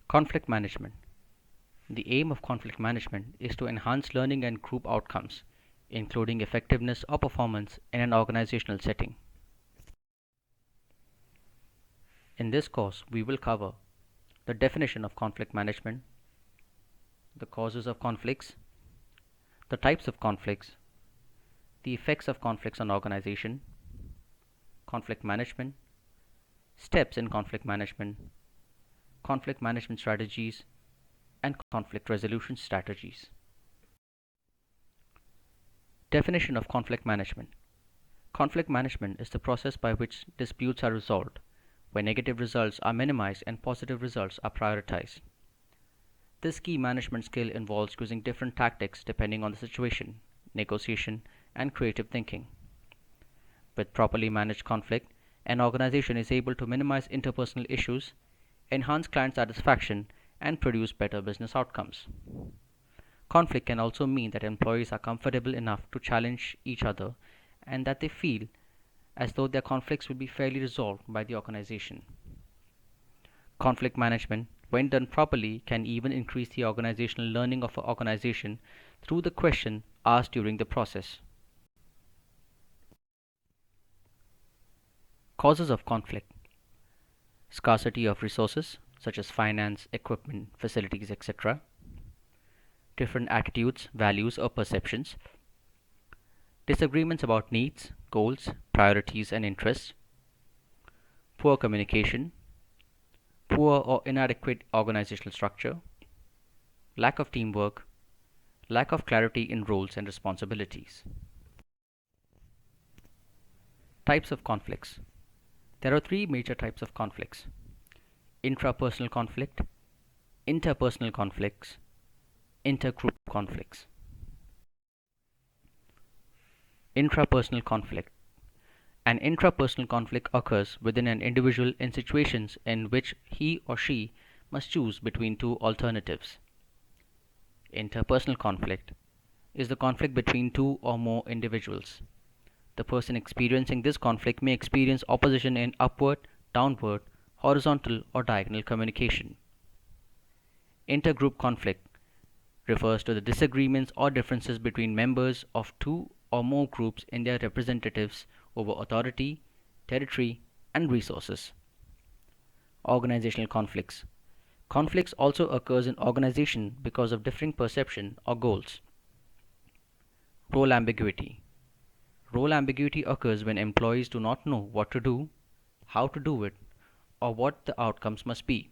Conflict management. The aim of conflict management is to enhance learning and group outcomes, including effectiveness or performance in an organizational setting. In this course, we will cover the definition of conflict management, the causes of conflicts, the types of conflicts, the effects of conflicts on organization, conflict management, steps in conflict management strategies, and conflict resolution strategies. Definition of conflict management. Conflict management is the process by which disputes are resolved, where negative results are minimized and positive results are prioritized. This key management skill involves using different tactics depending on the situation, negotiation, and creative thinking. With properly managed conflict, an organization is able to minimize interpersonal issues, enhance client satisfaction, and produce better business outcomes. Conflict can also mean that employees are comfortable enough to challenge each other and that they feel as though their conflicts will be fairly resolved by the organization. Conflict management, when done properly, can even increase the organizational learning of an organization through the question asked during the process. Causes of conflict. Scarcity of resources such as finance, equipment, facilities, etc. Different attitudes, values, or perceptions. Disagreements about needs, goals, priorities, and interests. Poor communication. Poor or inadequate organizational structure. Lack of teamwork. Lack of clarity in roles and responsibilities. Types of conflicts. There are three major types of conflicts: intrapersonal conflict, interpersonal conflicts, intergroup conflicts. Intrapersonal conflict. An intrapersonal conflict occurs within an individual in situations in which he or she must choose between two alternatives. Interpersonal conflict is the conflict between two or more individuals. The person experiencing this conflict may experience opposition in upward, downward, horizontal, or diagonal communication. Intergroup conflict refers to the disagreements or differences between members of two or more groups in their representatives over authority, territory, and resources. Organizational conflicts. Conflicts also occurs in organization because of differing perception or goals. Role ambiguity. Role ambiguity occurs when employees do not know what to do, how to do it, or what the outcomes must be.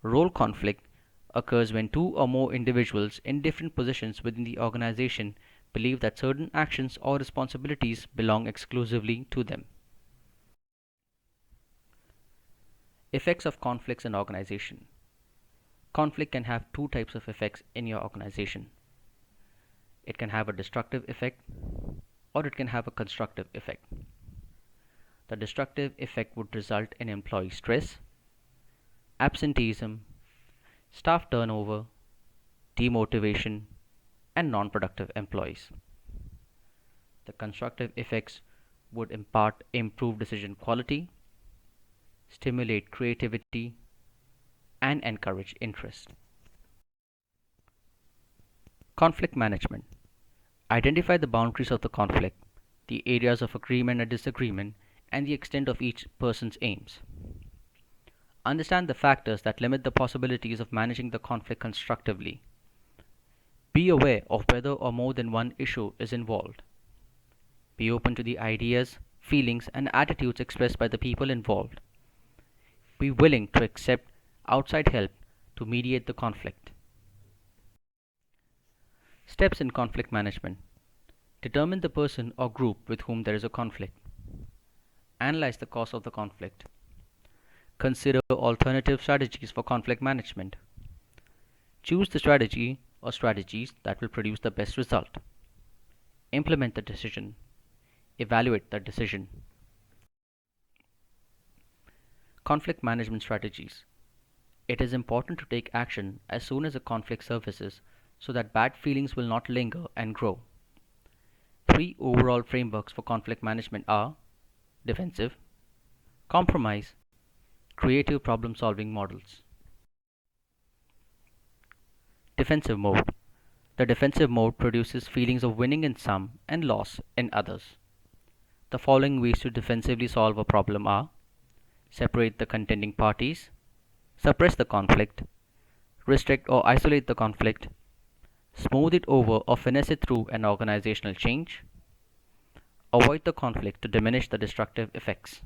Role conflict occurs when two or more individuals in different positions within the organization believe that certain actions or responsibilities belong exclusively to them. Effects of conflicts in organization. Conflict can have two types of effects in your organization. It can have a destructive effect or it can have a constructive effect. The destructive effect would result in employee stress, absenteeism, staff turnover, demotivation, and non-productive employees. The constructive effects would impart improved decision quality, stimulate creativity, and encourage interest. Conflict management. Identify the boundaries of the conflict, the areas of agreement and disagreement, and the extent of each person's aims. Understand the factors that limit the possibilities of managing the conflict constructively. Be aware of whether or more than one issue is involved. Be open to the ideas, feelings, and attitudes expressed by the people involved. Be willing to accept outside help to mediate the conflict. Steps in conflict management. Determine the person or group with whom there is a conflict. Analyze the cause of the conflict. Consider alternative strategies for conflict management. Choose the strategy or strategies that will produce the best result. Implement the decision. Evaluate the decision. Conflict management strategies. It is important to take action as soon as a conflict surfaces so that bad feelings will not linger and grow. Three overall frameworks for conflict management are defensive, compromise, creative problem-solving models. Defensive mode. The defensive mode produces feelings of winning in some and loss in others. The following ways to defensively solve a problem are: separate the contending parties, suppress the conflict, restrict or isolate the conflict, smooth it over or finesse it through an organizational change, avoid the conflict to diminish the destructive effects.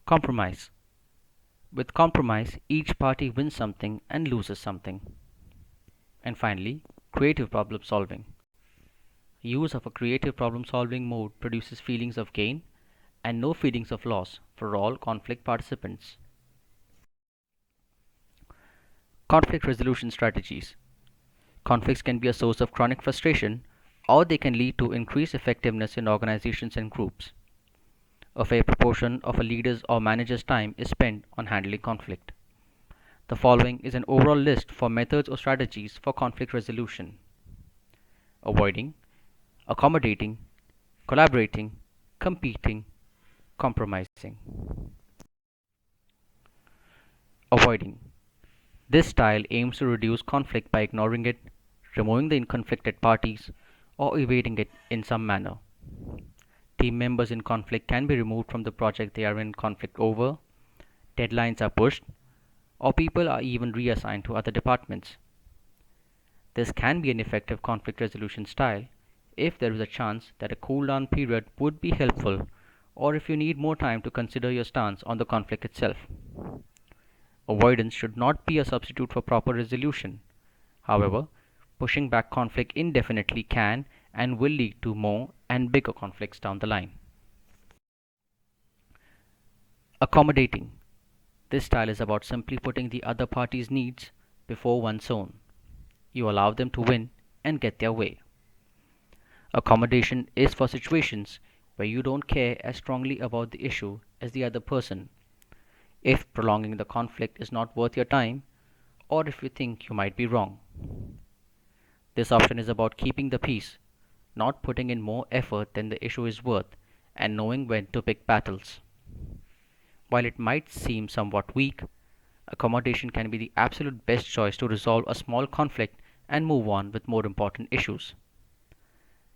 Compromise. With compromise, each party wins something and loses something. And finally, creative problem solving. Use of a creative problem solving mode produces feelings of gain and no feelings of loss for all conflict participants. Conflict resolution strategies. Conflicts can be a source of chronic frustration, or they can lead to increased effectiveness in organizations and groups. A fair proportion of a leader's or manager's time is spent on handling conflict. The following is an overall list for methods or strategies for conflict resolution: avoiding, accommodating, collaborating, competing, compromising. Avoiding. This style aims to reduce conflict by ignoring it, removing the conflicted parties, or evading it in some manner. Team members in conflict can be removed from the project they are in conflict over, deadlines are pushed, or people are even reassigned to other departments. This can be an effective conflict resolution style if there is a chance that a cool down period would be helpful, or if you need more time to consider your stance on the conflict itself. Avoidance should not be a substitute for proper resolution. However, pushing back conflict indefinitely can and will lead to more and bigger conflicts down the line. Accommodating. This style is about simply putting the other party's needs before one's own. You allow them to win and get their way. Accommodation is for situations where you don't care as strongly about the issue as the other person. If prolonging the conflict is not worth your time, or if you think you might be wrong. This option is about keeping the peace, not putting in more effort than the issue is worth, and knowing when to pick battles. While it might seem somewhat weak, accommodation can be the absolute best choice to resolve a small conflict and move on with more important issues.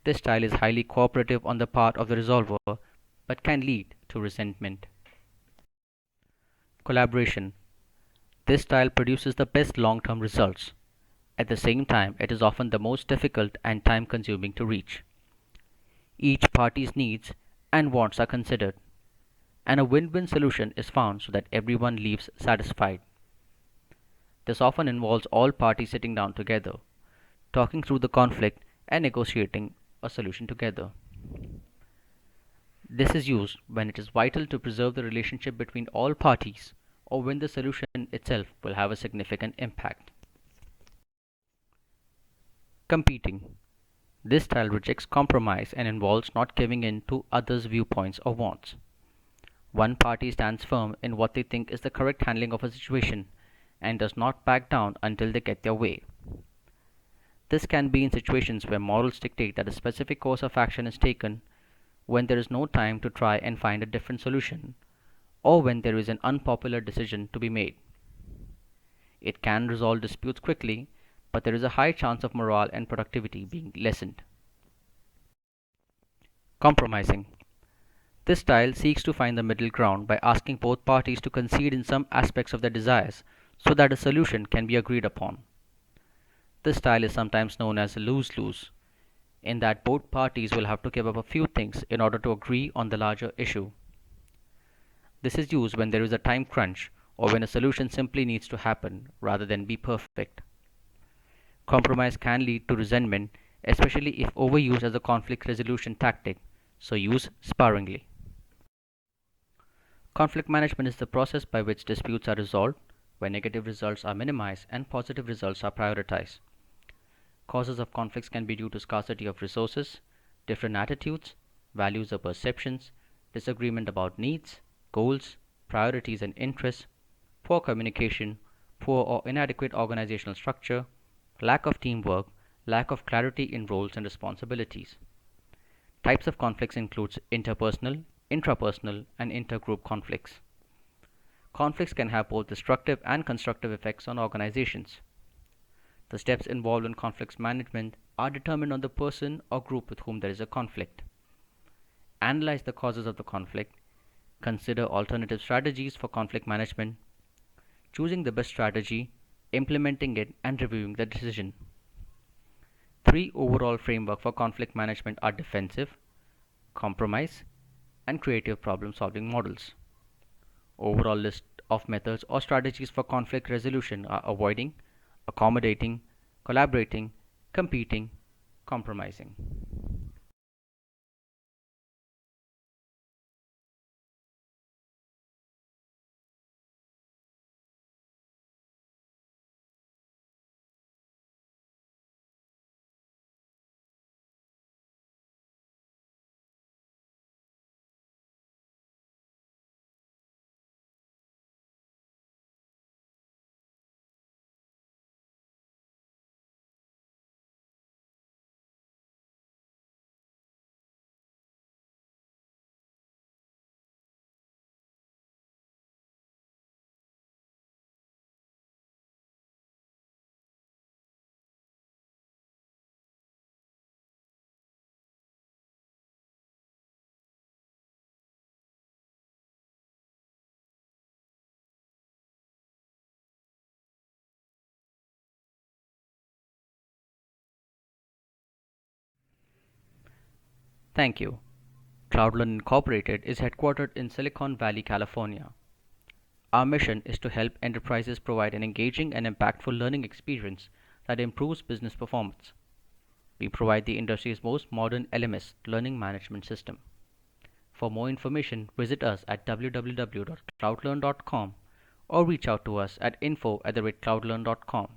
This style is highly cooperative on the part of the resolver, but can lead to resentment. Collaboration. This style produces the best long-term results. At the same time, it is often the most difficult and time-consuming to reach. Each party's needs and wants are considered, and a win-win solution is found so that everyone leaves satisfied. This often involves all parties sitting down together, talking through the conflict and negotiating a solution together. This is used when it is vital to preserve the relationship between all parties or when the solution itself will have a significant impact. Competing. This style rejects compromise and involves not giving in to others' viewpoints or wants. One party stands firm in what they think is the correct handling of a situation and does not back down until they get their way. This can be in situations where morals dictate that a specific course of action is taken, when there is no time to try and find a different solution, or when there is an unpopular decision to be made. It can resolve disputes quickly, but there is a high chance of morale and productivity being lessened. Compromising. This style seeks to find the middle ground by asking both parties to concede in some aspects of their desires so that a solution can be agreed upon. This style is sometimes known as lose-lose, in that both parties will have to give up a few things in order to agree on the larger issue. This is used when there is a time crunch or when a solution simply needs to happen rather than be perfect. Compromise can lead to resentment, especially if overused as a conflict resolution tactic, so use sparingly. Conflict management is the process by which disputes are resolved, where negative results are minimized and positive results are prioritized. Causes of conflicts can be due to scarcity of resources, different attitudes, values or perceptions, disagreement about needs, goals, priorities and interests, poor communication, poor or inadequate organizational structure, lack of teamwork, lack of clarity in roles and responsibilities. Types of conflicts include interpersonal, intrapersonal, and intergroup conflicts. Conflicts can have both destructive and constructive effects on organizations. The steps involved in conflicts management are determined on the person or group with whom there is a conflict. Analyze the causes of the conflict, consider alternative strategies for conflict management, choosing the best strategy, implementing it, and reviewing the decision. Three overall framework for conflict management are defensive, compromise, and creative problem-solving models. Overall list of methods or strategies for conflict resolution are avoiding, accommodating, collaborating, competing, compromising. Thank you. CloudLearn Incorporated is headquartered in Silicon Valley, California. Our mission is to help enterprises provide an engaging and impactful learning experience that improves business performance. We provide the industry's most modern LMS learning management system. For more information, visit us at www.cloudlearn.com or reach out to us at info@cloudlearn.com.